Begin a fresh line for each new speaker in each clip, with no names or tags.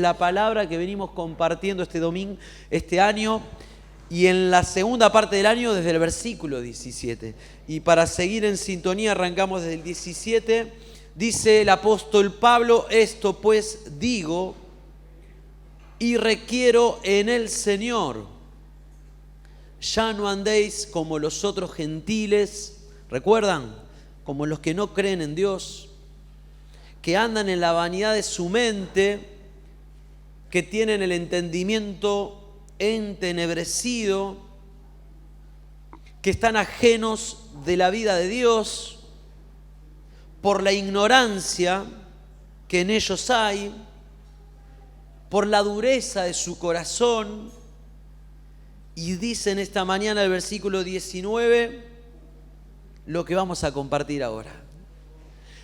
la palabra que venimos compartiendo este año, y en la segunda parte del año desde el versículo 17. Y para seguir en sintonía arrancamos desde el 17. Dice el apóstol Pablo: esto pues digo y requiero en el Señor, ya no andéis como los otros gentiles, ¿recuerdan? Como los que no creen en Dios, que andan en la vanidad de su mente, que tienen el entendimiento entenebrecido, que están ajenos de la vida de Dios por la ignorancia que en ellos hay, por la dureza de su corazón. Y dice en esta mañana el versículo 19 lo que vamos a compartir ahora.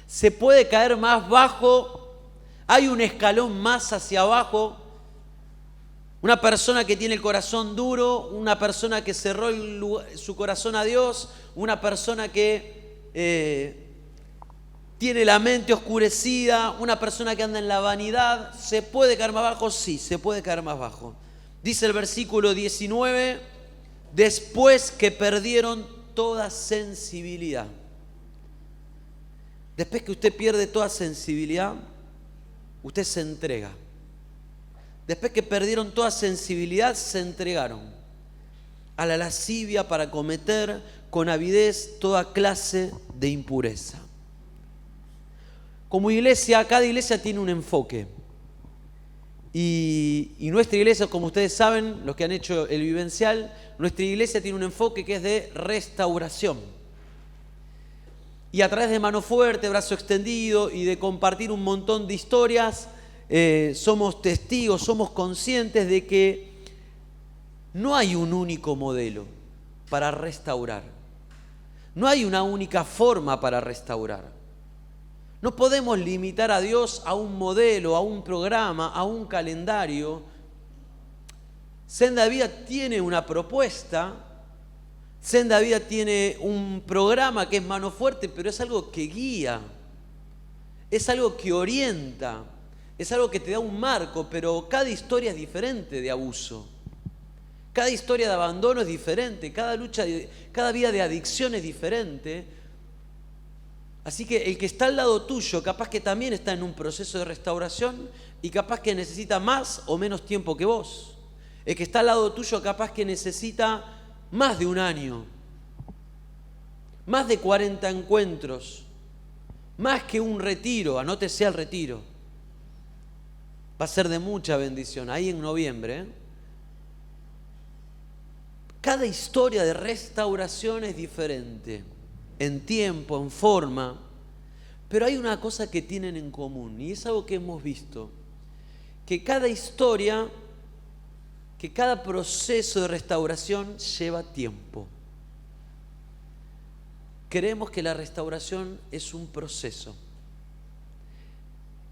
Se puede caer más bajo, hay un escalón más hacia abajo. Una persona que tiene el corazón duro, una persona que cerró su corazón a Dios, una persona que tiene la mente oscurecida, una persona que anda en la vanidad. ¿Se puede caer más bajo? Sí, se puede caer más bajo. Dice el versículo 19, después que perdieron toda sensibilidad. Después que usted pierde toda sensibilidad, usted se entrega. Después que perdieron toda sensibilidad, se entregaron a la lascivia para cometer con avidez toda clase de impureza. Como iglesia, cada iglesia tiene un enfoque. Y nuestra iglesia, como ustedes saben, los que han hecho el vivencial, nuestra iglesia tiene un enfoque que es de restauración. Y a través de Mano Fuerte, Brazo Extendido y de compartir un montón de historias, somos testigos, somos conscientes de que no hay un único modelo para restaurar. No hay una única forma para restaurar. No podemos limitar a Dios a un modelo, a un programa, a un calendario. Senda Vida tiene una propuesta, Senda Vida tiene un programa que es Mano Fuerte, pero es algo que guía, es algo que orienta, es algo que te da un marco, pero cada historia es diferente de abuso. Cada historia de abandono es diferente, cada vida de adicción es diferente. Así que el que está al lado tuyo, capaz que también está en un proceso de restauración y capaz que necesita más o menos tiempo que vos. El que está al lado tuyo, capaz que necesita más de un año, más de 40 encuentros, más que un retiro. Anótese al retiro. Va a ser de mucha bendición, ahí en noviembre. Cada historia de restauración es diferente, en tiempo, en forma, pero hay una cosa que tienen en común, y es algo que hemos visto, que cada historia, que cada proceso de restauración lleva tiempo. Creemos que la restauración es un proceso,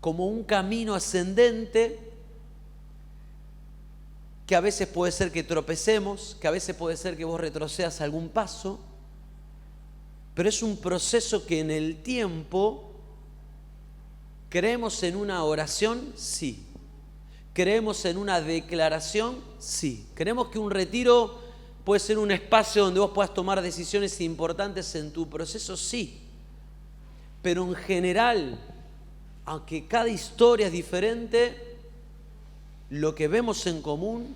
como un camino ascendente, que a veces puede ser que tropecemos, que a veces puede ser que vos retrocedas algún paso, pero es un proceso que en el tiempo. ¿Creemos en una oración? Sí. ¿Creemos en una declaración? Sí. ¿Creemos que un retiro puede ser un espacio donde vos puedas tomar decisiones importantes en tu proceso? Sí. Pero en general, aunque cada historia es diferente, lo que vemos en común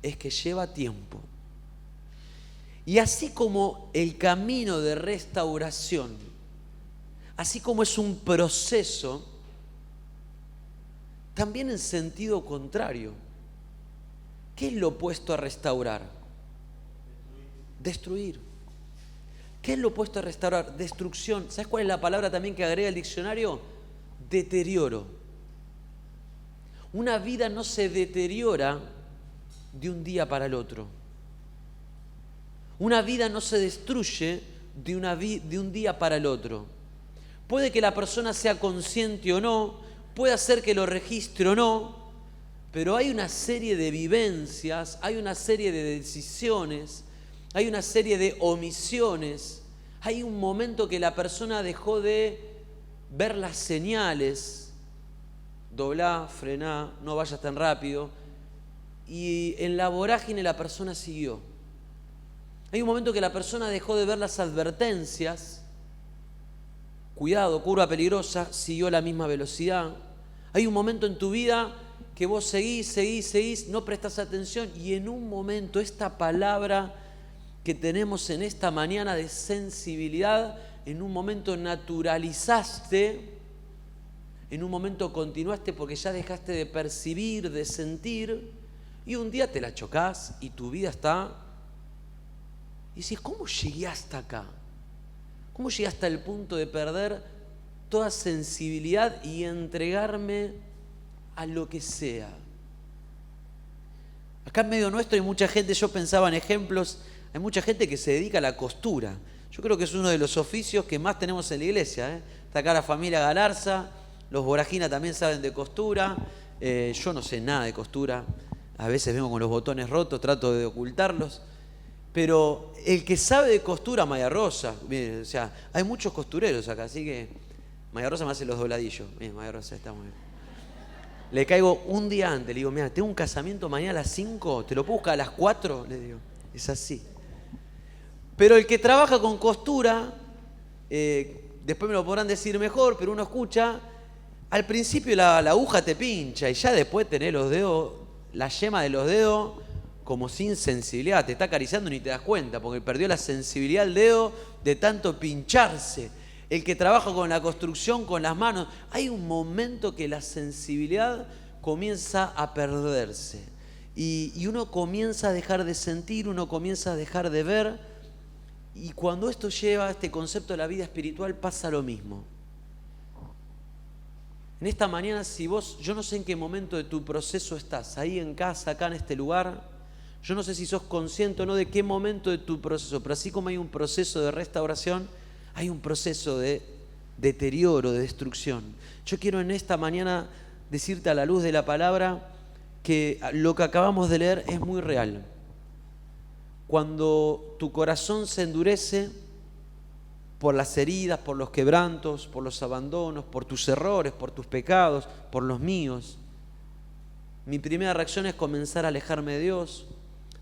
es que lleva tiempo. Y así como el camino de restauración, así como es un proceso, también en sentido contrario. ¿Qué es lo opuesto a restaurar? Destruir. ¿Qué es lo opuesto a restaurar? Destrucción. ¿Sabes cuál es la palabra también que agrega el diccionario? Deterioro. Una vida no se deteriora de un día para el otro. Una vida no se destruye de un día para el otro. Puede que la persona sea consciente o no, puede ser que lo registre o no, pero hay una serie de vivencias, hay una serie de decisiones, hay una serie de omisiones, hay un momento que la persona dejó de ver las señales, doblá, frená, no vayas tan rápido. Y en la vorágine la persona siguió. Hay un momento que la persona dejó de ver las advertencias. Cuidado, curva peligrosa, siguió la misma velocidad. Hay un momento en tu vida que vos seguís, no prestás atención y en un momento esta palabra que tenemos en esta mañana de sensibilidad, en un momento naturalizaste, en un momento continuaste porque ya dejaste de percibir, de sentir y un día te la chocás y tu vida está... Y decís, ¿cómo llegué hasta acá? ¿Cómo llegué hasta el punto de perder toda sensibilidad y entregarme a lo que sea? Acá en medio nuestro hay mucha gente, yo pensaba en ejemplos, hay mucha gente que se dedica a la costura. Yo creo que es uno de los oficios que más tenemos en la iglesia. Está acá la familia Galarza, los Boragina también saben de costura. Yo no sé nada de costura, a veces vengo con los botones rotos, trato de ocultarlos. Pero el que sabe de costura, Maya Rosa, miren, o sea, hay muchos costureros acá, así que Maya Rosa me hace los dobladillos. Miren, Maya Rosa está muy bien. Le caigo un día antes, le digo, mira, tengo un casamiento mañana a las 5, ¿te lo puedo buscar a las 4? Le digo, es así. Pero el que trabaja con costura, después me lo podrán decir mejor, pero uno escucha, al principio la aguja te pincha y ya después tenés los dedos, la yema de los dedos como sin sensibilidad, te está acariciando y ni te das cuenta, porque perdió la sensibilidad del dedo de tanto pincharse. El que trabaja con la construcción, con las manos, hay un momento que la sensibilidad comienza a perderse. Y uno comienza a dejar de sentir, uno comienza a dejar de ver. Y cuando esto lleva a este concepto de la vida espiritual, pasa lo mismo. En esta mañana, si vos, yo no sé en qué momento de tu proceso estás, ahí en casa, acá en este lugar, yo no sé si sos consciente o no de qué momento de tu proceso, pero así como hay un proceso de restauración, hay un proceso de deterioro, de destrucción. Yo quiero en esta mañana decirte a la luz de la palabra que lo que acabamos de leer es muy real. Cuando tu corazón se endurece por las heridas, por los quebrantos, por los abandonos, por tus errores, por tus pecados, por los míos, mi primera reacción es comenzar a alejarme de Dios.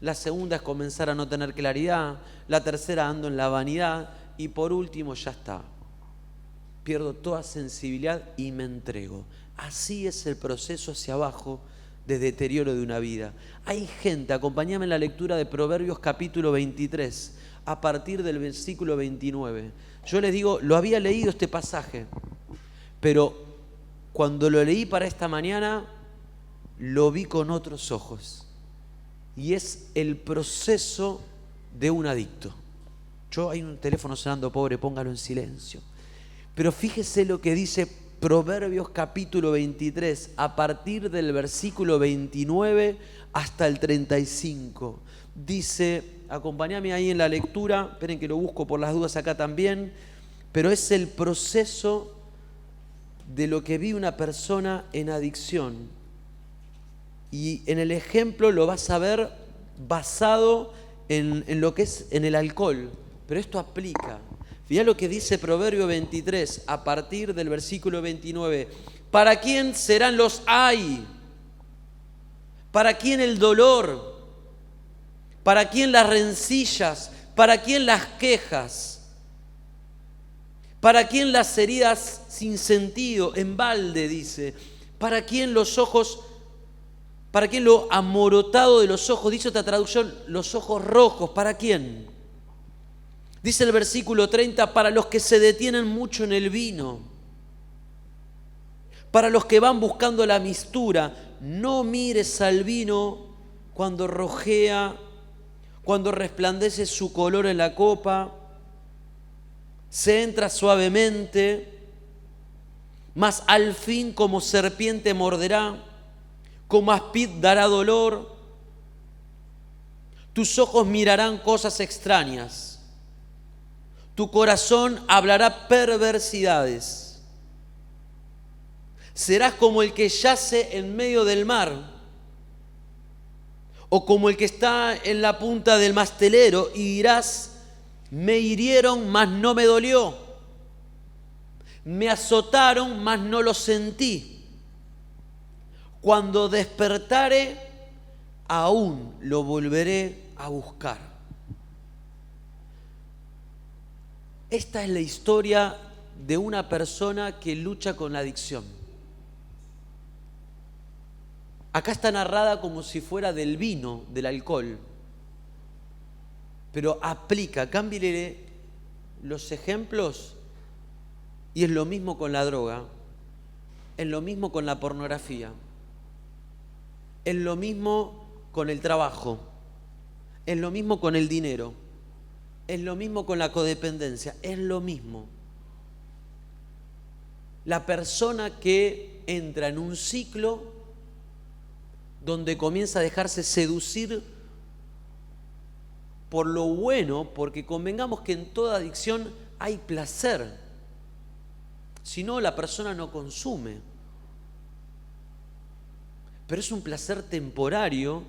La segunda es comenzar a no tener claridad. La tercera, ando en la vanidad. Y por último, ya está. Pierdo toda sensibilidad y me entrego. Así es el proceso hacia abajo de deterioro de una vida. Hay gente, acompáñame en la lectura de Proverbios capítulo 23, a partir del versículo 29. Yo les digo, lo había leído este pasaje, pero cuando lo leí para esta mañana, lo vi con otros ojos. Y es el proceso de un adicto. Hay un teléfono sonando, pobre, póngalo en silencio. Pero fíjese lo que dice Proverbios capítulo 23, a partir del versículo 29 hasta el 35. Dice, acompáñame ahí en la lectura, esperen que lo busco por las dudas acá también, pero es el proceso de lo que vive una persona en adicción. Y en el ejemplo lo vas a ver basado en lo que es en el alcohol. Pero esto aplica. Fíjate lo que dice Proverbio 23, a partir del versículo 29. ¿Para quién serán los ay? ¿Para quién el dolor? ¿Para quién las rencillas? ¿Para quién las quejas? ¿Para quién las heridas sin sentido, en balde, dice? ¿Para quién los ojos... ¿Para quién lo amorotado de los ojos? Dice otra traducción, los ojos rojos. ¿Para quién? Dice el versículo 30, para los que se detienen mucho en el vino. Para los que van buscando la mistura. No mires al vino cuando rojea, cuando resplandece su color en la copa. Se entra suavemente, mas al fin como serpiente morderá. Como aspid dará dolor, tus ojos mirarán cosas extrañas, tu corazón hablará perversidades. Serás como el que yace en medio del mar, o como el que está en la punta del mastelero, y dirás, me hirieron, mas no me dolió, me azotaron, mas no lo sentí. Cuando despertare, aún lo volveré a buscar. Esta es la historia de una persona que lucha con la adicción. Acá está narrada como si fuera del vino, del alcohol. Pero aplica, cámbiale los ejemplos y es lo mismo con la droga, es lo mismo con la pornografía, es lo mismo con el trabajo, es lo mismo con el dinero, es lo mismo con la codependencia, es lo mismo. La persona que entra en un ciclo donde comienza a dejarse seducir por lo bueno, porque convengamos que en toda adicción hay placer. Si no, la persona no consume. Pero es un placer temporario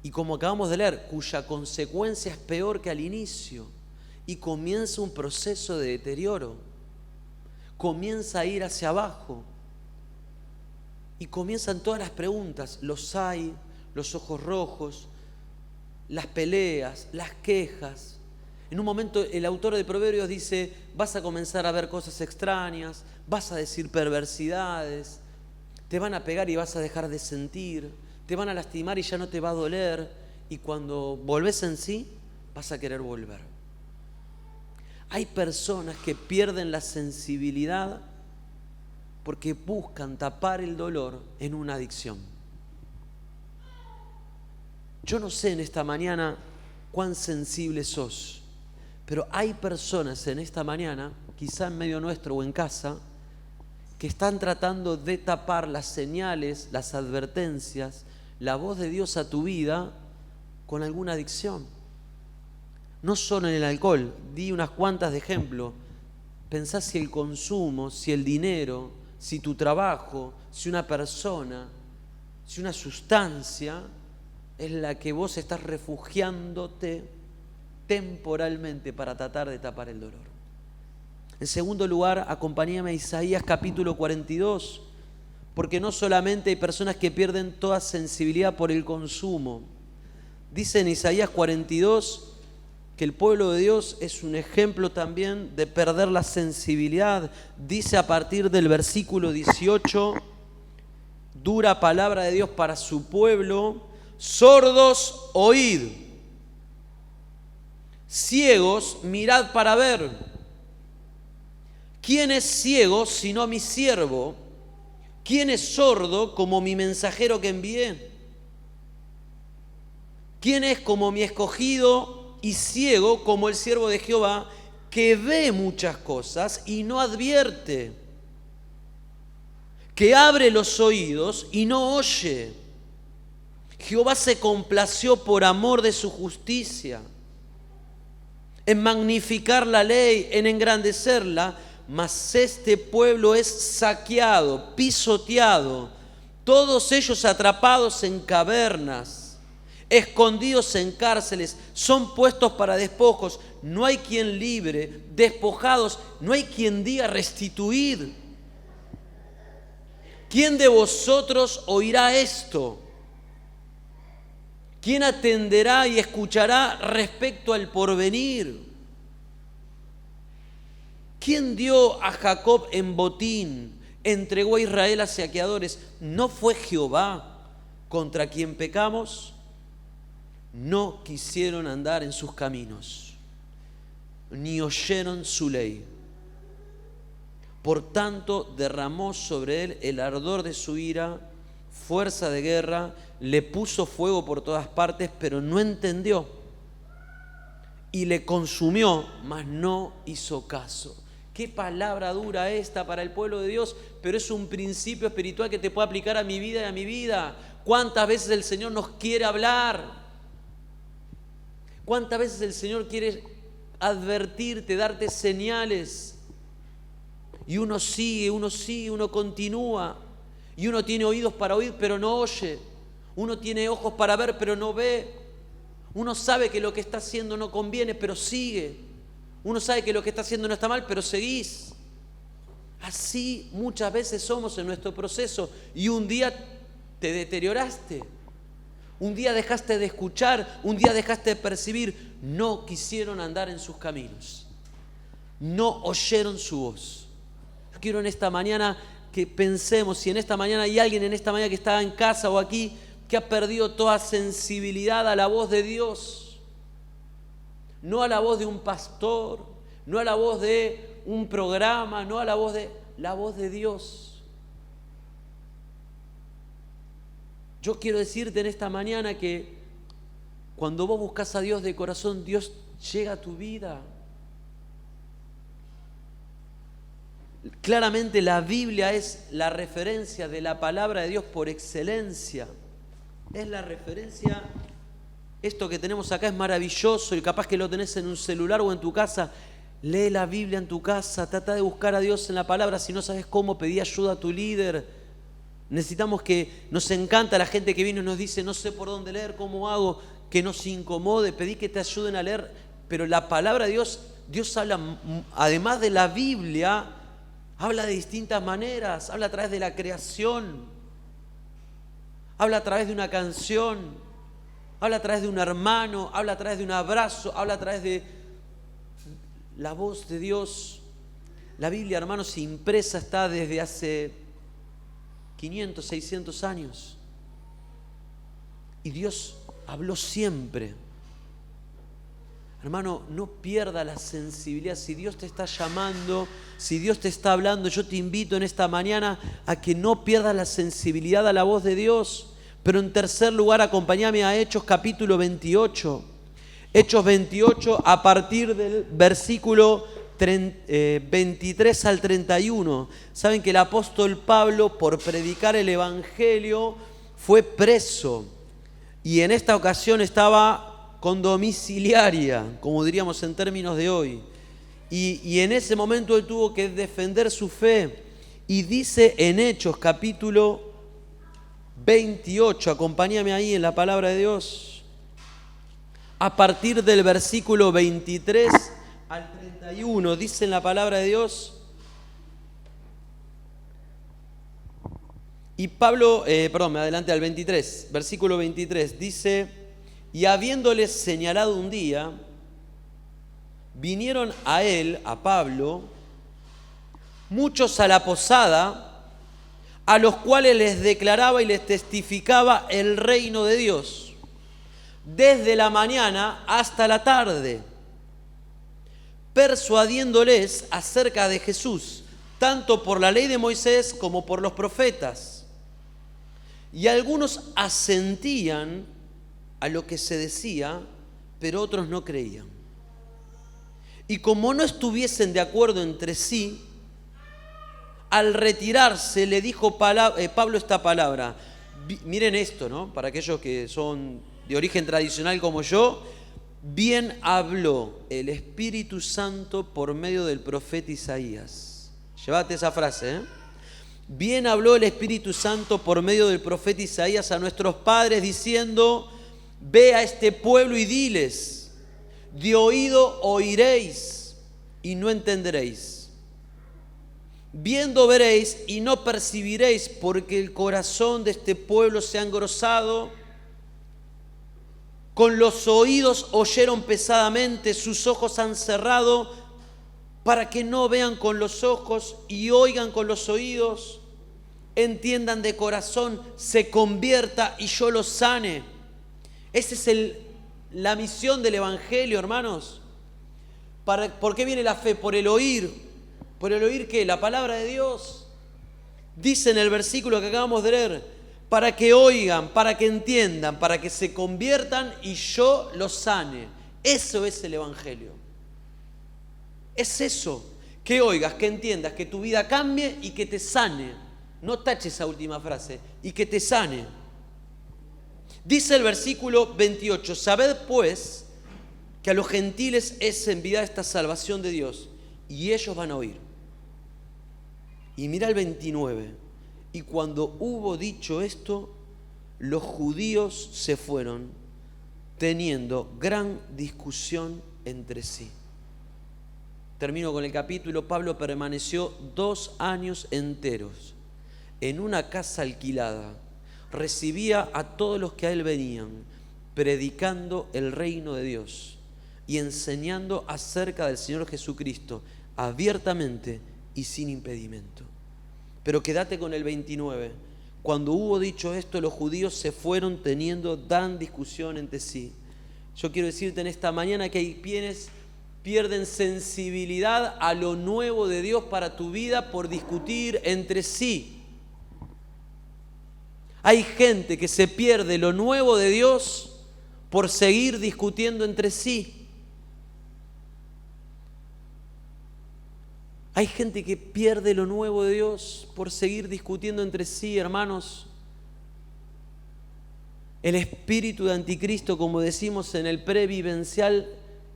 y, como acabamos de leer, cuya consecuencia es peor que al inicio. Y comienza un proceso de deterioro. Comienza a ir hacia abajo. Y comienzan todas las preguntas. Los hay, los ojos rojos, las peleas, las quejas. En un momento el autor de Proverbios dice, vas a comenzar a ver cosas extrañas, vas a decir perversidades, te van a pegar y vas a dejar de sentir, te van a lastimar y ya no te va a doler, y cuando volvés en sí, vas a querer volver. Hay personas que pierden la sensibilidad porque buscan tapar el dolor en una adicción. Yo no sé en esta mañana cuán sensible sos, pero hay personas en esta mañana, quizá en medio nuestro o en casa, que están tratando de tapar las señales, las advertencias, la voz de Dios a tu vida con alguna adicción. No solo en el alcohol, di unas cuantas de ejemplo. Pensá si el consumo, si el dinero, si tu trabajo, si una persona, si una sustancia es la que vos estás refugiándote temporalmente para tratar de tapar el dolor. En segundo lugar, acompáñame a Isaías capítulo 42, porque no solamente hay personas que pierden toda sensibilidad por el consumo. Dice en Isaías 42 que el pueblo de Dios es un ejemplo también de perder la sensibilidad. Dice a partir del versículo 18, dura palabra de Dios para su pueblo: sordos, oíd; ciegos, mirad para ver. ¿Quién es ciego sino mi siervo? ¿Quién es sordo como mi mensajero que envié? ¿Quién es como mi escogido y ciego como el siervo de Jehová, que ve muchas cosas y no advierte? Que abre los oídos y no oye. Jehová se complació por amor de su justicia, en magnificar la ley, en engrandecerla, mas este pueblo es saqueado, pisoteado, todos ellos atrapados en cavernas, escondidos en cárceles, son puestos para despojos, no hay quien libre, despojados, no hay quien diga restituir. ¿Quién de vosotros oirá esto? ¿Quién atenderá y escuchará respecto al porvenir? ¿Quién dio a Jacob en botín, entregó a Israel a saqueadores? ¿No fue Jehová contra quien pecamos? No quisieron andar en sus caminos, ni oyeron su ley. Por tanto, derramó sobre él el ardor de su ira, fuerza de guerra, le puso fuego por todas partes, pero no entendió. Y le consumió, mas no hizo caso. Qué palabra dura esta para el pueblo de Dios, pero es un principio espiritual que te puede aplicar a mi vida y a mi vida. ¿Cuántas veces el Señor nos quiere hablar? ¿Cuántas veces el Señor quiere advertirte, darte señales? Y uno sigue, uno continúa. Y uno tiene oídos para oír, pero no oye. Uno tiene ojos para ver, pero no ve. Uno sabe que lo que está haciendo no conviene, pero sigue. Uno sabe que lo que está haciendo no está mal, pero seguís. Así muchas veces somos en nuestro proceso. Y un día te deterioraste. Un día dejaste de escuchar, un día dejaste de percibir. No quisieron andar en sus caminos. No oyeron su voz. Yo quiero en esta mañana que pensemos, si en esta mañana hay alguien en esta mañana que está en casa o aquí, que ha perdido toda sensibilidad a la voz de Dios. No a la voz de un pastor, no a la voz de un programa, no a la voz de Dios. Yo quiero decirte en esta mañana que cuando vos buscas a Dios de corazón, Dios llega a tu vida. Claramente la Biblia es la referencia de la palabra de Dios por excelencia. Es la referencia. Esto que tenemos acá es maravilloso y capaz que lo tenés en un celular o en tu casa. Lee la Biblia en tu casa, trata de buscar a Dios en la palabra. Si no sabes cómo, pedí ayuda a tu líder. Necesitamos nos encanta la gente que viene y nos dice, no sé por dónde leer, cómo hago, que no se incomode, pedí que te ayuden a leer. Pero la palabra de Dios habla, además de la Biblia, habla de distintas maneras, habla a través de la creación, habla a través de una canción, habla a través de un hermano, habla a través de un abrazo, habla a través de la voz de Dios. La Biblia, hermanos, impresa está desde hace 500, 600 años. Y Dios habló siempre. Hermano, no pierda la sensibilidad. Si Dios te está llamando, si Dios te está hablando, yo te invito en esta mañana a que no pierdas la sensibilidad a la voz de Dios. Pero en tercer lugar, acompáñame a Hechos capítulo 28. Hechos 28 a partir del versículo 23 al 31. Saben que el apóstol Pablo, por predicar el evangelio, fue preso. Y en esta ocasión estaba con domiciliaria, como diríamos en términos de hoy. Y en ese momento él tuvo que defender su fe. Y dice en Hechos capítulo 28, acompáñame ahí en la palabra de Dios, a partir del versículo 23 al 31, dice en la palabra de Dios. Y Pablo, me adelante al 23, versículo 23, dice: y habiéndoles señalado un día, vinieron a él, a Pablo, muchos a la posada, a los cuales les declaraba y les testificaba el reino de Dios, desde la mañana hasta la tarde, persuadiéndoles acerca de Jesús, tanto por la ley de Moisés como por los profetas. Y algunos asentían a lo que se decía, pero otros no creían. Y como no estuviesen de acuerdo entre sí, al retirarse le dijo Pablo esta palabra. Miren esto, ¿no? Para aquellos que son de origen tradicional como yo, bien habló el Espíritu Santo por medio del profeta Isaías. Llévate esa frase, ¿eh? Bien habló el Espíritu Santo por medio del profeta Isaías a nuestros padres diciendo: ve a este pueblo y diles, de oído oiréis y no entenderéis. Viendo veréis y no percibiréis, porque el corazón de este pueblo se ha engrosado. Con los oídos oyeron pesadamente, sus ojos han cerrado, para que no vean con los ojos y oigan con los oídos, entiendan de corazón, se convierta y yo los sane. Esa es la misión del evangelio, hermanos. ¿Por qué viene la fe? Por el oír. ¿Por el oír qué? La palabra de Dios. Dice en el versículo que acabamos de leer: para que oigan, para que entiendan, para que se conviertan y yo los sane. Eso es el evangelio. Es eso. Que oigas, que entiendas, que tu vida cambie y que te sane. No taches esa última frase. Y que te sane. Dice el versículo 28, sabed pues que a los gentiles es enviada esta salvación de Dios, y ellos van a oír. Y mira el 29, y cuando hubo dicho esto, los judíos se fueron, teniendo gran discusión entre sí. Termino con el capítulo. Pablo permaneció 2 años enteros en una casa alquilada, recibía a todos los que a él venían, predicando el reino de Dios y enseñando acerca del Señor Jesucristo abiertamente y sin impedimento. Pero quédate con el 29. Cuando hubo dicho esto, los judíos se fueron teniendo gran discusión entre sí. Yo quiero decirte en esta mañana que hay quienes pierden sensibilidad a lo nuevo de Dios para tu vida por discutir entre sí. Hay gente que se pierde lo nuevo de Dios por seguir discutiendo entre sí. Hay gente que pierde lo nuevo de Dios por seguir discutiendo entre sí, hermanos. El espíritu de anticristo, como decimos en el previvencial,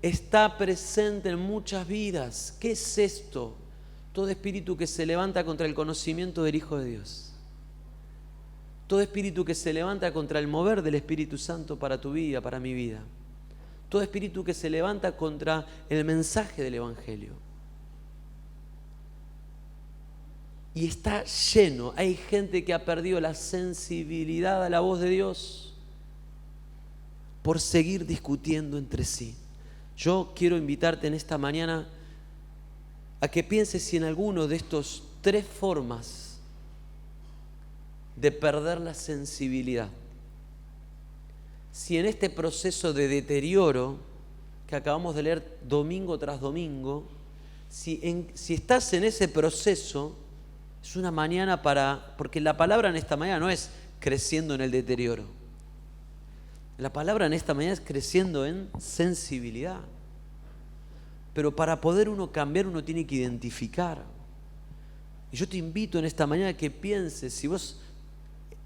está presente en muchas vidas. ¿Qué es esto? Todo espíritu que se levanta contra el conocimiento del Hijo de Dios. Todo espíritu que se levanta contra el mover del Espíritu Santo para tu vida, para mi vida. Todo espíritu que se levanta contra el mensaje del Evangelio. Y está lleno. Hay gente que ha perdido la sensibilidad a la voz de Dios por seguir discutiendo entre sí. Yo quiero invitarte en esta mañana a que pienses si en alguno de estos 3 formas de perder la sensibilidad, si en este proceso de deterioro que acabamos de leer domingo tras domingo, si estás en ese proceso, es una mañana porque la palabra en esta mañana no es creciendo en el deterioro. La palabra en esta mañana es creciendo en sensibilidad. Pero para poder uno cambiar, uno tiene que identificar. Y yo te invito en esta mañana a que pienses, si vos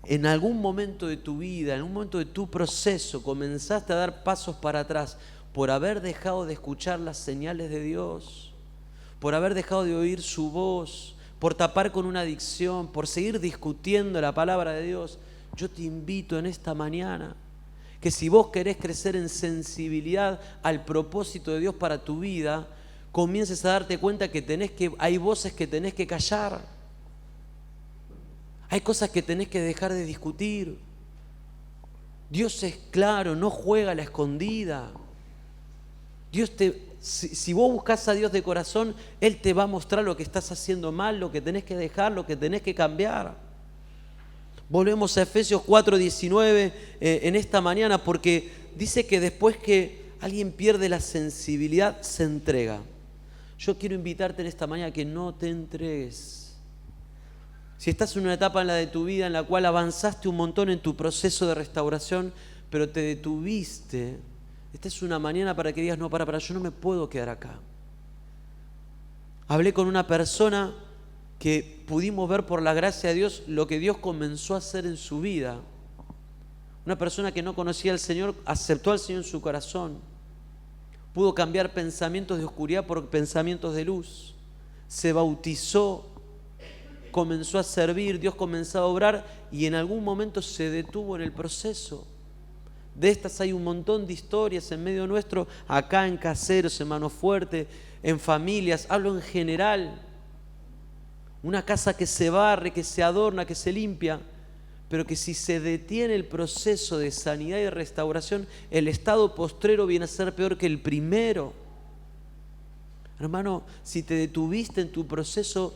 en algún momento de tu vida, en algún momento de tu proceso, comenzaste a dar pasos para atrás por haber dejado de escuchar las señales de Dios, por haber dejado de oír su voz, por tapar con una adicción, por seguir discutiendo la palabra de Dios, yo te invito en esta mañana que si vos querés crecer en sensibilidad al propósito de Dios para tu vida, comiences a darte cuenta que hay voces que tenés que callar, hay cosas que tenés que dejar de discutir. Dios es claro, no juega a la escondida. Si vos buscás a Dios de corazón, Él te va a mostrar lo que estás haciendo mal, lo que tenés que dejar, lo que tenés que cambiar. Volvemos a Efesios 4:19 en esta mañana, porque dice que después que alguien pierde la sensibilidad, se entrega. Yo quiero invitarte en esta mañana a que no te entregues. Si estás en una etapa en la de tu vida en la cual avanzaste un montón en tu proceso de restauración, pero te detuviste, esta es una mañana para que digas, no, yo no me puedo quedar acá. Hablé con una persona que pudimos ver por la gracia de Dios lo que Dios comenzó a hacer en su vida. Una persona que no conocía al Señor, aceptó al Señor en su corazón. Pudo cambiar pensamientos de oscuridad por pensamientos de luz. Se bautizó, comenzó a servir, Dios comenzó a obrar y en algún momento se detuvo en el proceso. De estas hay un montón de historias en medio nuestro, acá en Caseros, en Mano Fuerte, en familias, hablo en general. Una casa que se barre, que se adorna, que se limpia, pero que si se detiene el proceso de sanidad y de restauración, el estado postrero viene a ser peor que el primero. Hermano, si te detuviste en tu proceso,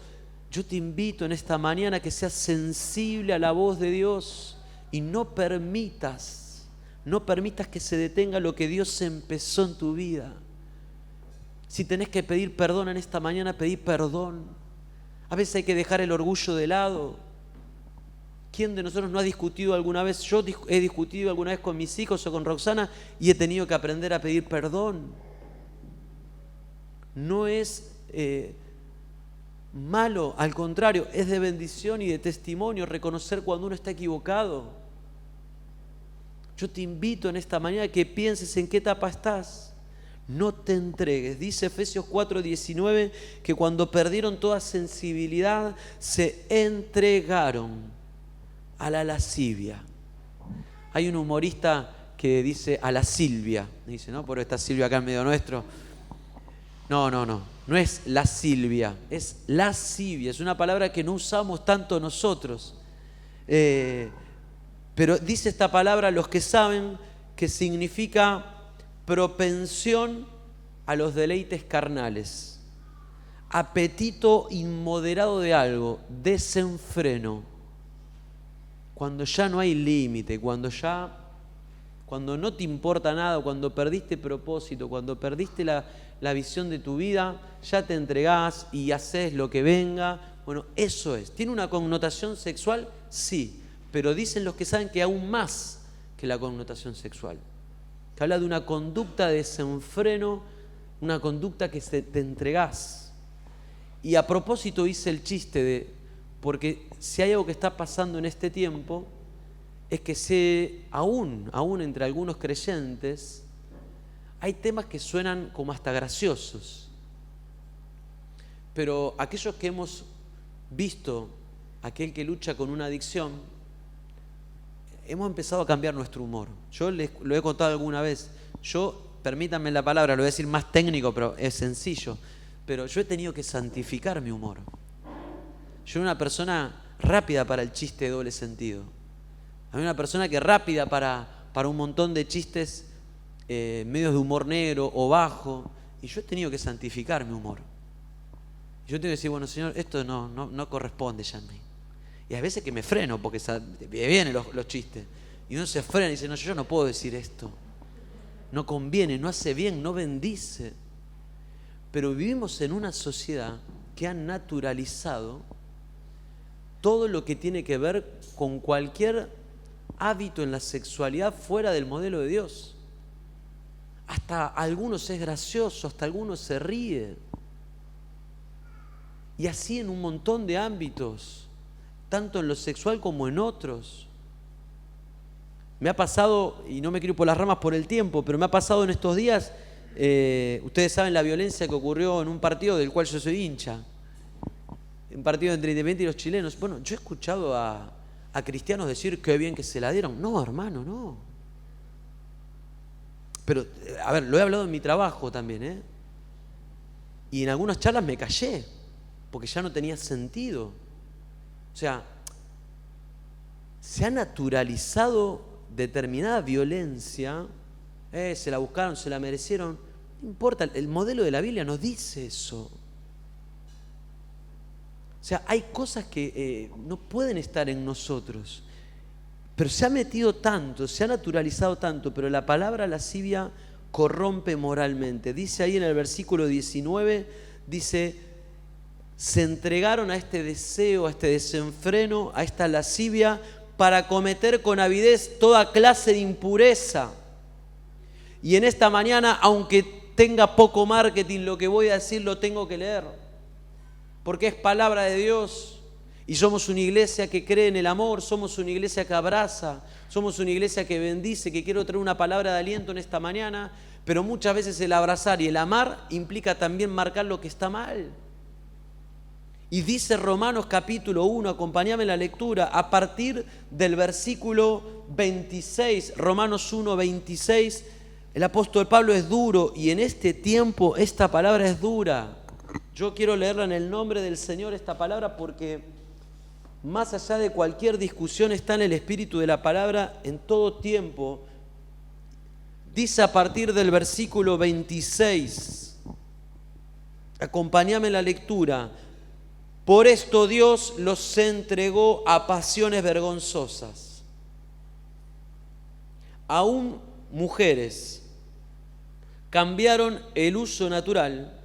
yo te invito en esta mañana a que seas sensible a la voz de Dios y no permitas que se detenga lo que Dios empezó en tu vida. Si tenés que pedir perdón en esta mañana, pedí perdón. A veces hay que dejar el orgullo de lado. ¿Quién de nosotros no ha discutido alguna vez? Yo he discutido alguna vez con mis hijos o con Roxana y he tenido que aprender a pedir perdón. No es malo, al contrario, es de bendición y de testimonio reconocer cuando uno está equivocado. Yo te invito en esta mañana que pienses en qué etapa estás. No te entregues. Dice Efesios 4:19 que cuando perdieron toda sensibilidad se entregaron a la lascivia. Hay un humorista que dice a la Silvia. Dice, ¿no? Pero está Silvia acá en medio nuestro. No es la Silvia, es lascivia. Es una palabra que no usamos tanto nosotros. Pero dice esta palabra, los que saben, que significa propensión a los deleites carnales, apetito inmoderado de algo, desenfreno, cuando ya no hay límite, cuando no te importa nada, cuando perdiste propósito, cuando perdiste la visión de tu vida, ya te entregás y haces lo que venga. Bueno, eso es. ¿Tiene una connotación sexual? Sí, pero dicen los que saben que aún más que la connotación sexual, que habla de una conducta de desenfreno, una conducta que te entregás. Y a propósito hice el chiste porque si hay algo que está pasando en este tiempo, es que aún entre algunos creyentes, hay temas que suenan como hasta graciosos. Pero aquellos que hemos visto, aquel que lucha con una adicción, hemos empezado a cambiar nuestro humor. Yo les lo he contado alguna vez. Permítanme la palabra, lo voy a decir más técnico, pero es sencillo. Pero yo he tenido que santificar mi humor. Yo era una persona rápida para el chiste de doble sentido. Hay una persona que es rápida para un montón de chistes medios de humor negro o bajo. Y yo he tenido que santificar mi humor. Yo tengo que decir, bueno, Señor, esto no corresponde ya en mí. Y a veces que me freno porque vienen los chistes. Y uno se frena y dice, no, yo no puedo decir esto. No conviene, no hace bien, no bendice. Pero vivimos en una sociedad que ha naturalizado todo lo que tiene que ver con cualquier hábito en la sexualidad fuera del modelo de Dios. Hasta algunos es gracioso, hasta algunos se ríe. Y así en un montón de ámbitos, tanto en lo sexual como en otros. Me ha pasado, y no me quiero ir por las ramas por el tiempo, pero me ha pasado en estos días, ustedes saben la violencia que ocurrió en un partido del cual yo soy hincha, un partido entre Independiente y los chilenos. Bueno, yo he escuchado a cristianos decir qué bien que se la dieron. No, hermano, no. Pero, a ver, lo he hablado en mi trabajo también, y en algunas charlas me callé, porque ya no tenía sentido. O sea, se ha naturalizado determinada violencia, se la buscaron, se la merecieron. No importa, el modelo de la Biblia nos dice eso. O sea, hay cosas que no pueden estar en nosotros, pero se ha metido tanto, se ha naturalizado tanto, pero la palabra lascivia corrompe moralmente. Dice ahí en el versículo 19, dice, se entregaron a este deseo, a este desenfreno, a esta lascivia, para cometer con avidez toda clase de impureza. Y en esta mañana, aunque tenga poco marketing, lo que voy a decir lo tengo que leer, porque es palabra de Dios. Y somos una iglesia que cree en el amor, somos una iglesia que abraza, somos una iglesia que bendice, que quiero traer una palabra de aliento en esta mañana, pero muchas veces el abrazar y el amar implica también marcar lo que está mal. Y dice Romanos capítulo 1, acompáñame en la lectura, a partir del versículo 26, Romanos 1, 26, el apóstol Pablo es duro y en este tiempo esta palabra es dura. Yo quiero leerla en el nombre del Señor, esta palabra, porque más allá de cualquier discusión está en el espíritu de la palabra en todo tiempo. Dice a partir del versículo 26, acompáñame en la lectura. Por esto Dios los entregó a pasiones vergonzosas. Aún mujeres cambiaron el uso natural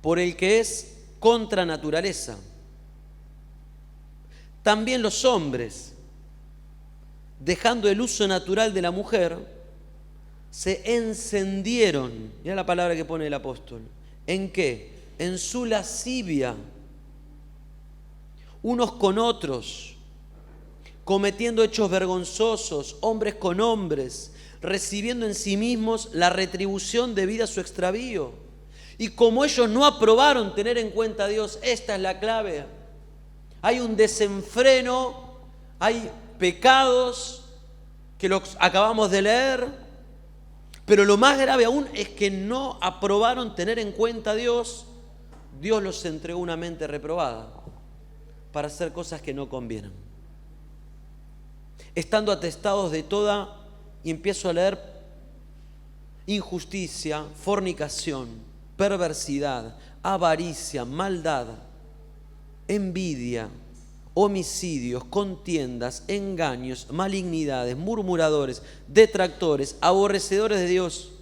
por el que es contra naturaleza. También los hombres, dejando el uso natural de la mujer, se encendieron. Mira la palabra que pone el apóstol. ¿En qué? En su lascivia, unos con otros, cometiendo hechos vergonzosos, hombres con hombres, recibiendo en sí mismos la retribución debida a su extravío. Y como ellos no aprobaron tener en cuenta a Dios, esta es la clave. Hay un desenfreno, hay pecados que los acabamos de leer, pero lo más grave aún es que no aprobaron tener en cuenta a Dios. Dios los entregó una mente reprobada para hacer cosas que no convienen. estando atestados de toda, y empiezo a leer, injusticia, fornicación, perversidad, avaricia, maldad, envidia, homicidios, contiendas, engaños, malignidades, murmuradores, detractores, aborrecedores de Dios,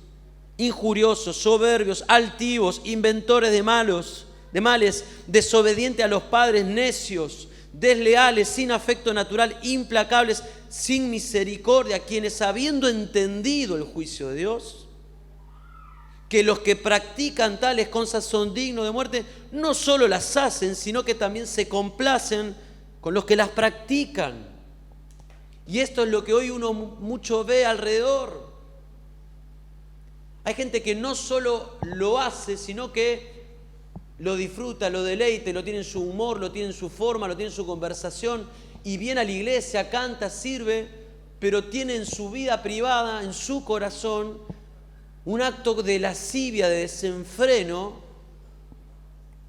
injuriosos, soberbios, altivos, inventores de males, desobedientes a los padres, necios, desleales, sin afecto natural, implacables, sin misericordia, quienes habiendo entendido el juicio de Dios, que los que practican tales cosas son dignos de muerte, no solo las hacen, sino que también se complacen con los que las practican. Y esto es lo que hoy uno mucho ve alrededor. Hay gente que no solo lo hace, sino que lo disfruta, lo deleite, lo tiene en su humor, lo tiene en su forma, lo tiene en su conversación, y viene a la iglesia, canta, sirve, pero tiene en su vida privada, en su corazón, un acto de lascivia, de desenfreno,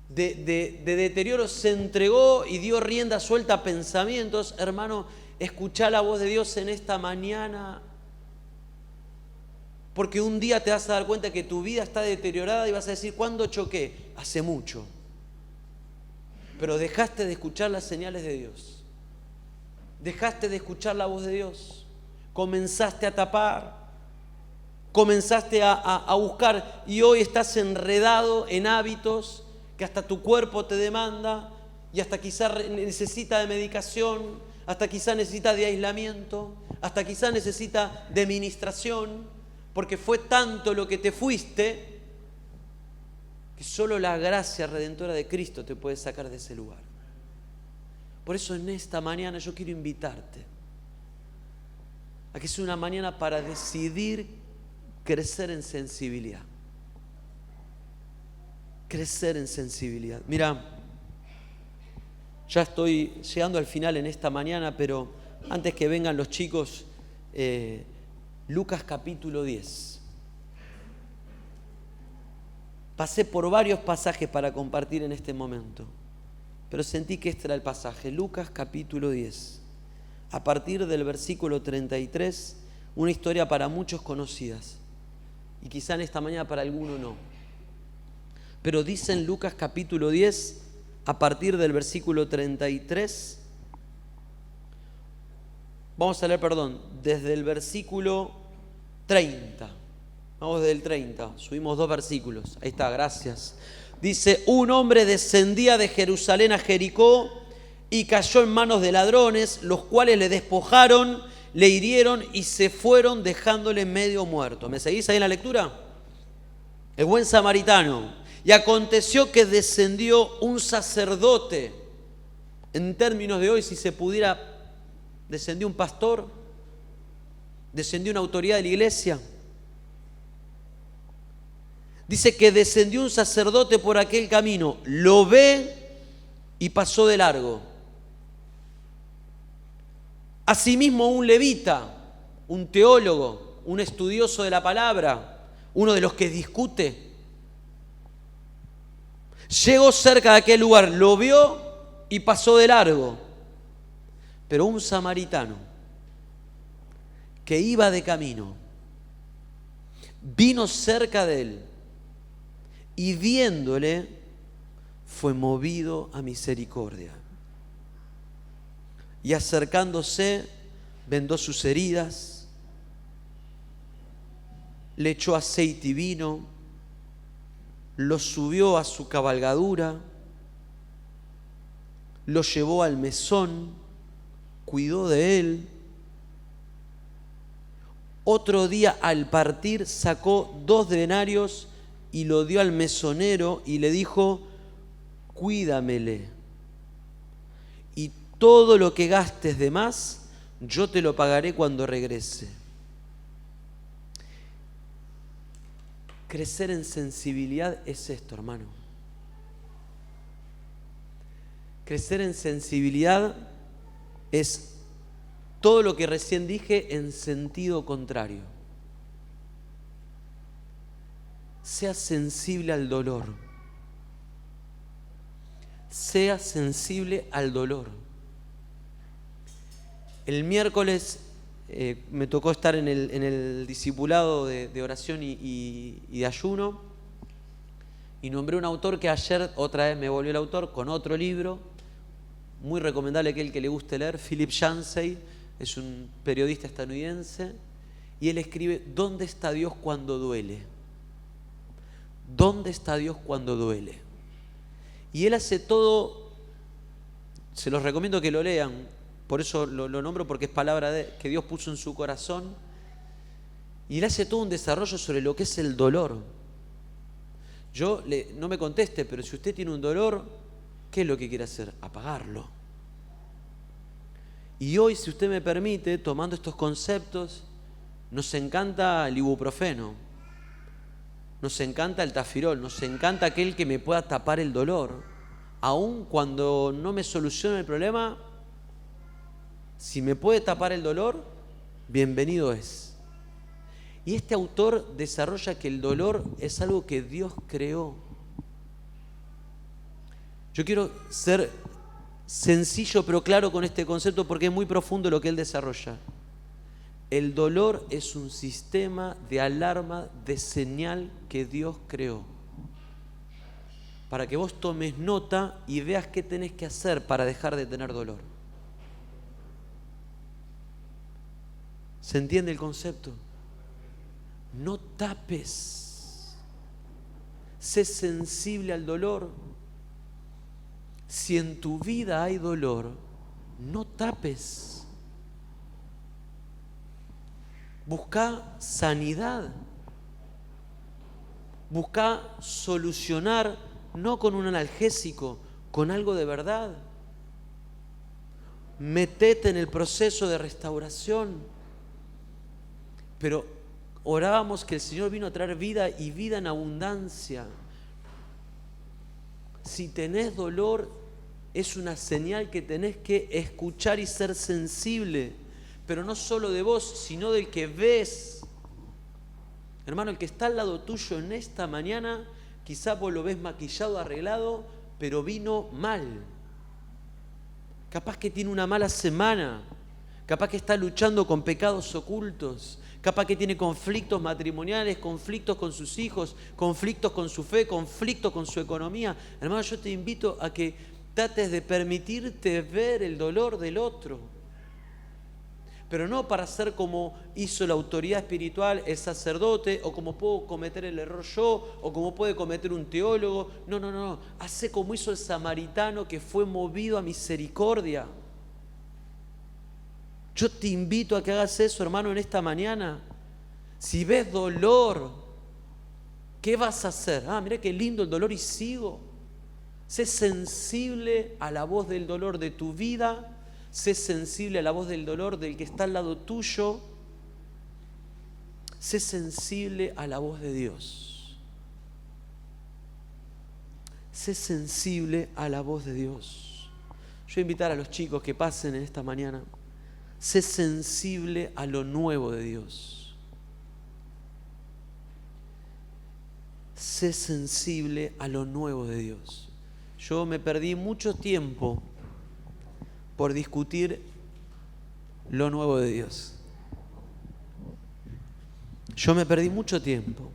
de deterioro. Se entregó y dio rienda suelta a pensamientos. Hermano, escuchá la voz de Dios en esta mañana, porque un día te vas a dar cuenta que tu vida está deteriorada y vas a decir, ¿cuándo choqué? Hace mucho. Pero dejaste de escuchar las señales de Dios. Dejaste de escuchar la voz de Dios. Comenzaste a tapar. Comenzaste a buscar, y hoy estás enredado en hábitos que hasta tu cuerpo te demanda, y hasta quizás necesita de medicación, hasta quizás necesita de aislamiento, hasta quizás necesita de ministración, porque fue tanto lo que te fuiste que solo la gracia redentora de Cristo te puede sacar de ese lugar. Por eso en esta mañana yo quiero invitarte a que sea una mañana para decidir crecer en sensibilidad. Crecer en sensibilidad. Mira, ya estoy llegando al final en esta mañana, pero antes que vengan los chicos, Lucas capítulo 10. Pasé por varios pasajes para compartir en este momento, pero sentí que este era el pasaje. Lucas capítulo 10. A partir del versículo 33, una historia para muchos conocidas. Y quizá en esta mañana para alguno no. Pero dice en Lucas capítulo 10, a partir del versículo 33, vamos a leer, desde el versículo 30. Vamos desde el 30, subimos 2 versículos. Ahí está, gracias. Dice, un hombre descendía de Jerusalén a Jericó y cayó en manos de ladrones, los cuales le despojaron, le hirieron y se fueron dejándole medio muerto. ¿Me seguís ahí en la lectura? El buen samaritano. Y aconteció que descendió un sacerdote. En términos de hoy, si se pudiera, descendió un pastor, descendió una autoridad de la iglesia. Dice que descendió un sacerdote por aquel camino, lo ve y pasó de largo. Asimismo un levita, un teólogo, un estudioso de la palabra, uno de los que discute, llegó cerca de aquel lugar, lo vio y pasó de largo. Pero un samaritano que iba de camino vino cerca de él y viéndole fue movido a misericordia. Y acercándose, vendó sus heridas, le echó aceite y vino, lo subió a su cabalgadura, lo llevó al mesón, cuidó de él. Otro día al partir sacó 2 denarios y lo dio al mesonero y le dijo, cuídamele. Y todo lo que gastes de más, yo te lo pagaré cuando regrese. Crecer en sensibilidad es esto, hermano. Crecer en sensibilidad es todo lo que recién dije en sentido contrario. Sea sensible al dolor. Sea sensible al dolor. El miércoles me tocó estar en el discipulado de oración y de ayuno, y nombré un autor que ayer otra vez me volvió el autor con otro libro, muy recomendable aquel que le guste leer. Philip Yancey es un periodista estadounidense, y él escribe: ¿dónde está Dios cuando duele? ¿Dónde está Dios cuando duele? Y él hace todo, se los recomiendo que lo lean, por eso lo nombro, porque es palabra que Dios puso en su corazón, y él hace todo un desarrollo sobre lo que es el dolor. No me conteste, pero si usted tiene un dolor, ¿qué es lo que quiere hacer? Apagarlo. Y hoy, si usted me permite, tomando estos conceptos, nos encanta el ibuprofeno, nos encanta el tafirol, nos encanta aquel que me pueda tapar el dolor. Aun cuando no me solucione el problema, si me puede tapar el dolor, bienvenido es. Y este autor desarrolla que el dolor es algo que Dios creó. Yo quiero ser sencillo pero claro con este concepto, porque es muy profundo lo que él desarrolla. El dolor es un sistema de alarma, de señal que Dios creó, para que vos tomes nota y veas qué tenés que hacer para dejar de tener dolor. ¿Se entiende el concepto? No tapes. Sé sensible al dolor. Si en tu vida hay dolor, no tapes. Busca sanidad. Busca solucionar, no con un analgésico, con algo de verdad. Metete en el proceso de restauración. Pero orábamos que el Señor vino a traer vida y vida en abundancia. Si tenés dolor, es una señal que tenés que escuchar y ser sensible, pero no solo de vos, sino del que ves. Hermano, el que está al lado tuyo en esta mañana, quizá vos lo ves maquillado, arreglado, pero vino mal. Capaz que tiene una mala semana, capaz que está luchando con pecados ocultos, capaz que tiene conflictos matrimoniales, conflictos con sus hijos, conflictos con su fe, conflictos con su economía. Hermano, yo te invito a que trates de permitirte ver el dolor del otro, pero no para ser como hizo la autoridad espiritual, el sacerdote, o como puedo cometer el error yo, o como puede cometer un teólogo. No. Hacé como hizo el samaritano, que fue movido a misericordia. Yo te invito a que hagas eso, hermano, en esta mañana. Si ves dolor, ¿qué vas a hacer? Mira qué lindo el dolor y sigo. Sé sensible a la voz del dolor de tu vida. Sé sensible a la voz del dolor del que está al lado tuyo. Sé sensible a la voz de Dios. Sé sensible a la voz de Dios. Yo voy a invitar a los chicos que pasen en esta mañana. Sé sensible a lo nuevo de Dios. Sé sensible a lo nuevo de Dios. Yo me perdí mucho tiempo por discutir lo nuevo de Dios. Yo me perdí mucho tiempo.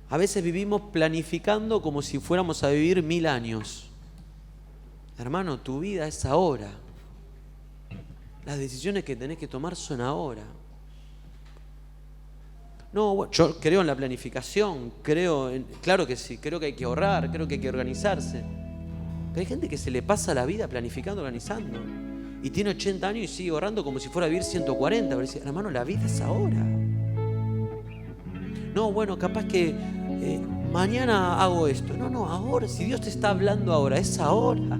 A veces vivimos planificando como si fuéramos a vivir 1000 años. Hermano, tu vida es ahora. Las decisiones que tenés que tomar son ahora. No, bueno, yo creo en la planificación, claro que sí, creo que hay que ahorrar, creo que hay que organizarse. Pero hay gente que se le pasa la vida planificando, organizando, y tiene 80 años y sigue ahorrando como si fuera a vivir 140. Pero dice, hermano, la vida es ahora. No, bueno, capaz que mañana hago esto. No, ahora, si Dios te está hablando ahora, es ahora.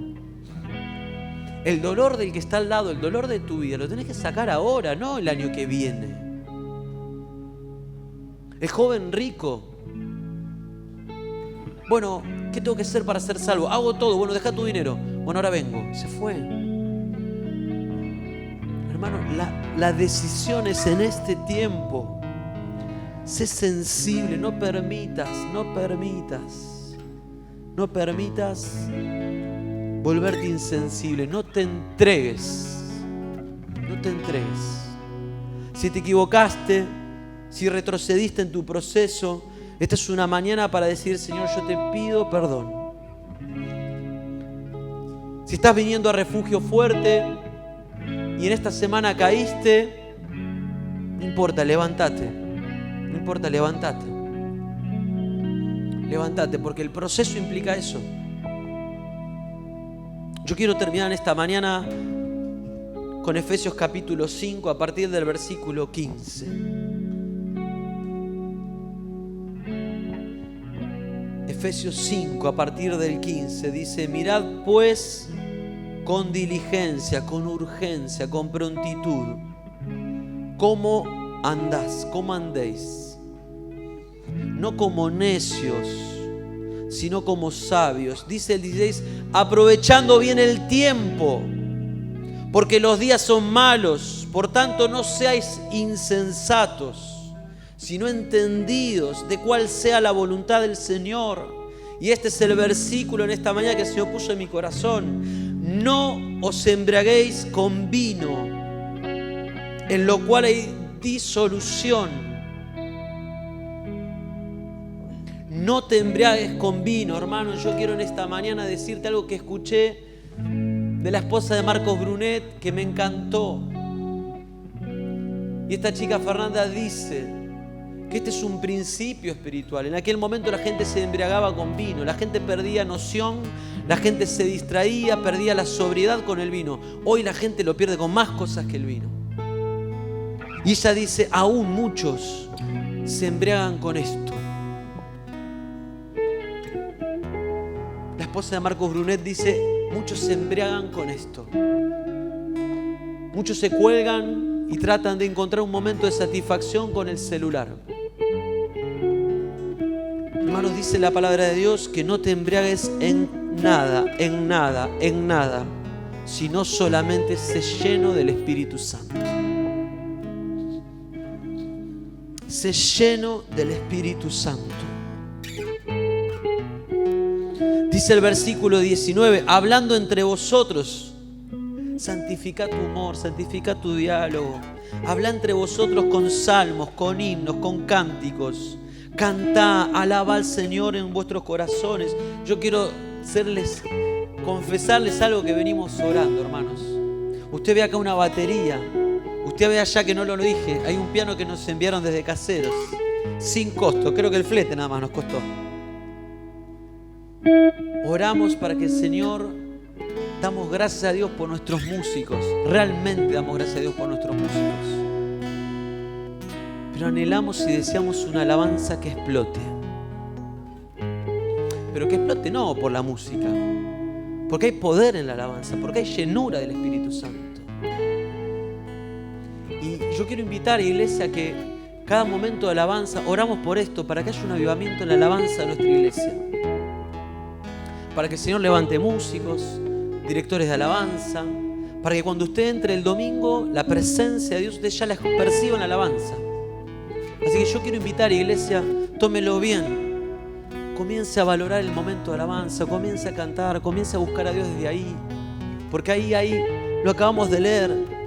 El dolor del que está al lado, el dolor de tu vida, lo tenés que sacar ahora, no el año que viene. El joven rico. Bueno, ¿qué tengo que hacer para ser salvo? Hago todo. Bueno, deja tu dinero. Bueno, ahora vengo. Se fue. Hermano, la decisión es en este tiempo. Sé sensible, no permitas volverte insensible. No te entregues te entregues. Si te equivocaste, si retrocediste en tu proceso, esta es una mañana para decir: Señor, yo te pido perdón. Si estás viniendo a Refugio Fuerte y en esta semana caíste, no importa, levántate. No importa, levántate. Levántate, porque el proceso implica eso. Yo quiero terminar en esta mañana con Efesios capítulo 5 a partir del versículo 15. Efesios 5 a partir del 15 dice: mirad pues con diligencia, con urgencia, con prontitud, cómo andás, cómo andéis, no como necios, sino como sabios. Dice el 16: aprovechando bien el tiempo, porque los días son malos. Por tanto, no seáis insensatos, sino entendidos de cuál sea la voluntad del Señor. Y este es el versículo en esta mañana que el Señor puso en mi corazón. No os embriaguéis con vino, en lo cual hay disolución. No te embriagues con vino, hermano. Yo quiero en esta mañana decirte algo que escuché de la esposa de Marcos Brunet, que me encantó. Y esta chica Fernanda dice que este es un principio espiritual. En aquel momento la gente se embriagaba con vino, la gente perdía noción, la gente se distraía, perdía la sobriedad con el vino. Hoy la gente lo pierde con más cosas que el vino. Y ella dice: aún muchos se embriagan con esto. La esposa de Marcos Brunet dice: muchos se embriagan con esto. Muchos se cuelgan y tratan de encontrar un momento de satisfacción con el celular. Hermanos, dice la palabra de Dios que no te embriagues en nada, en nada, en nada, sino solamente sé lleno del Espíritu Santo. Sé lleno del Espíritu Santo. Dice el versículo 19: hablando entre vosotros, santifica tu humor, santifica tu diálogo. Habla entre vosotros con salmos, con himnos, con cánticos. Cantá, alaba al Señor en vuestros corazones. Yo quiero confesarles algo que venimos orando, hermanos. Usted ve acá una batería. Usted ve allá, que no lo dije, hay un piano que nos enviaron desde Caseros, sin costo. Creo que el flete nada más nos costó. Oramos para que el Señor, damos gracias a Dios por nuestros músicos. Realmente damos gracias a Dios por nuestros músicos. Pero anhelamos y deseamos una alabanza que explote. Pero que explote no por la música, porque hay poder en la alabanza, porque hay llenura del Espíritu Santo. Y yo quiero invitar, iglesia, a que cada momento de alabanza, oramos por esto, para que haya un avivamiento en la alabanza de nuestra iglesia. Para que el Señor levante músicos, directores de alabanza, para que cuando usted entre el domingo, la presencia de Dios, usted ya la perciba en la alabanza. Así que yo quiero invitar, iglesia, tómelo bien. Comience a valorar el momento de alabanza, comience a cantar, comience a buscar a Dios desde ahí. Porque ahí lo acabamos de leer.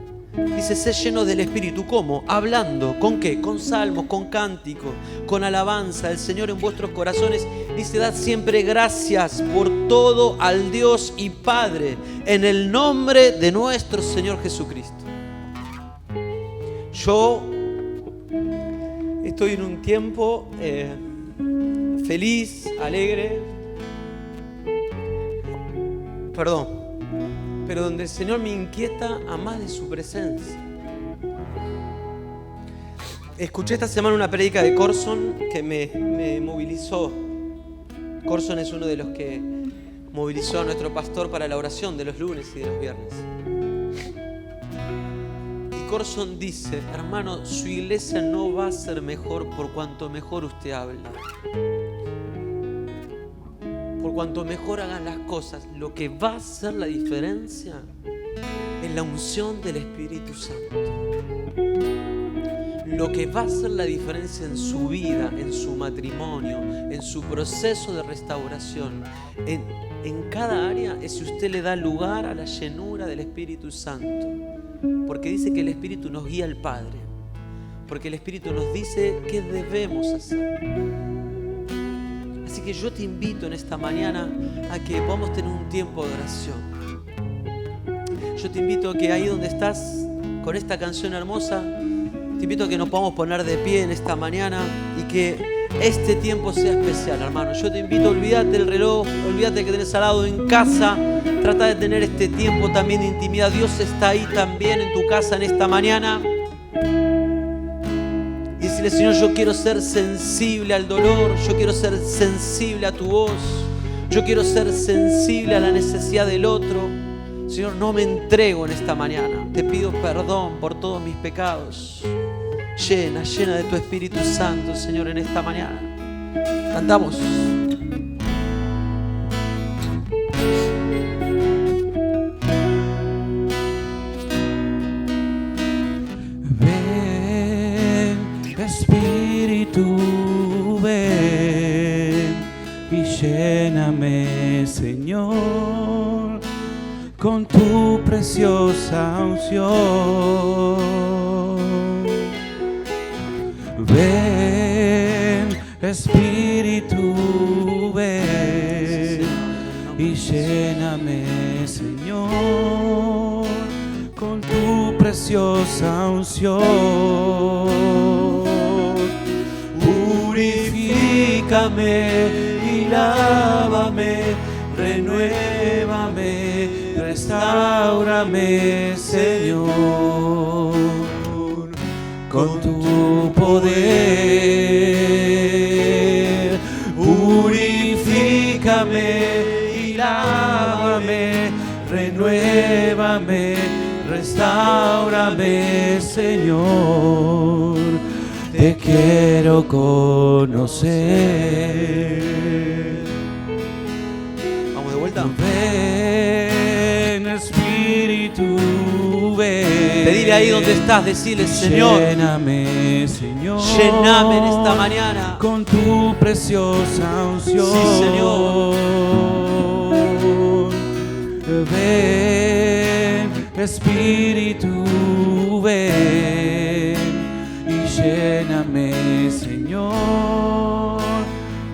Dice: sé lleno del Espíritu. ¿Cómo? Hablando. ¿Con qué? Con salmos, con cántico, con alabanza del Señor en vuestros corazones. Dice: dad siempre gracias por todo al Dios y Padre, en el nombre de nuestro Señor Jesucristo. Yo estoy en un tiempo feliz, alegre, pero donde el Señor me inquieta a más de su presencia. Escuché esta semana una prédica de Corson que me movilizó. Corson es uno de los que movilizó a nuestro pastor para la oración de los lunes y de los viernes. Y Corson dice: hermano, su iglesia no va a ser mejor por cuanto mejor usted habla. Por cuanto mejor hagan las cosas, lo que va a hacer la diferencia es la unción del Espíritu Santo. Lo que va a hacer la diferencia en su vida, en su matrimonio, en su proceso de restauración, en cada área, es si usted le da lugar a la llenura del Espíritu Santo. Porque dice que el Espíritu nos guía al Padre. Porque el Espíritu nos dice qué debemos hacer. Así que yo te invito en esta mañana a que podamos tener un tiempo de oración. Yo te invito a que ahí donde estás, con esta canción hermosa, te invito a que nos podamos poner de pie en esta mañana y que este tiempo sea especial, hermano. Yo te invito, olvídate del reloj, olvídate que tenés al lado en casa. Trata de tener este tiempo también de intimidad. Dios está ahí también en tu casa en esta mañana. Y decirle: Señor, yo quiero ser sensible al dolor, yo quiero ser sensible a tu voz, yo quiero ser sensible a la necesidad del otro. Señor, no me entrego en esta mañana. Te pido perdón por todos mis pecados. Llena de tu Espíritu Santo, Señor, en esta mañana. Cantamos.
Ven, Espíritu, ven y lléname, Señor, con tu preciosa unción. Ven, Espíritu, ven y lléname, Señor, con tu preciosa unción. Purifícame y lávame, renuévame, restáurame, Señor, con tu poder. Purifícame y lávame, renuévame, restáurame, Señor. Te quiero conocer.
Vamos de vuelta.
Ven, Espíritu, ven.
Pedile ahí donde estás, decirle: Señor,
lléname, Señor,
lléname en esta mañana
con tu preciosa unción.
Sí, Señor.
Ven, Espíritu, ven y lléname, Señor,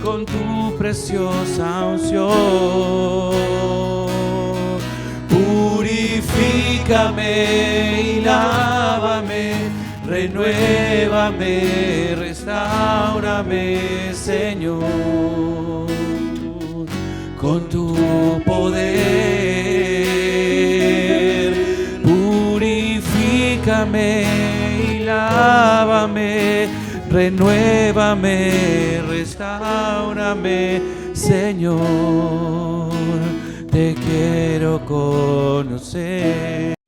con tu preciosa unción. Purifícame y lávame, renuévame, restáurame, Señor, con tu poder. Purifícame y lávame, renuévame, restáurame, Señor. Te quiero conocer.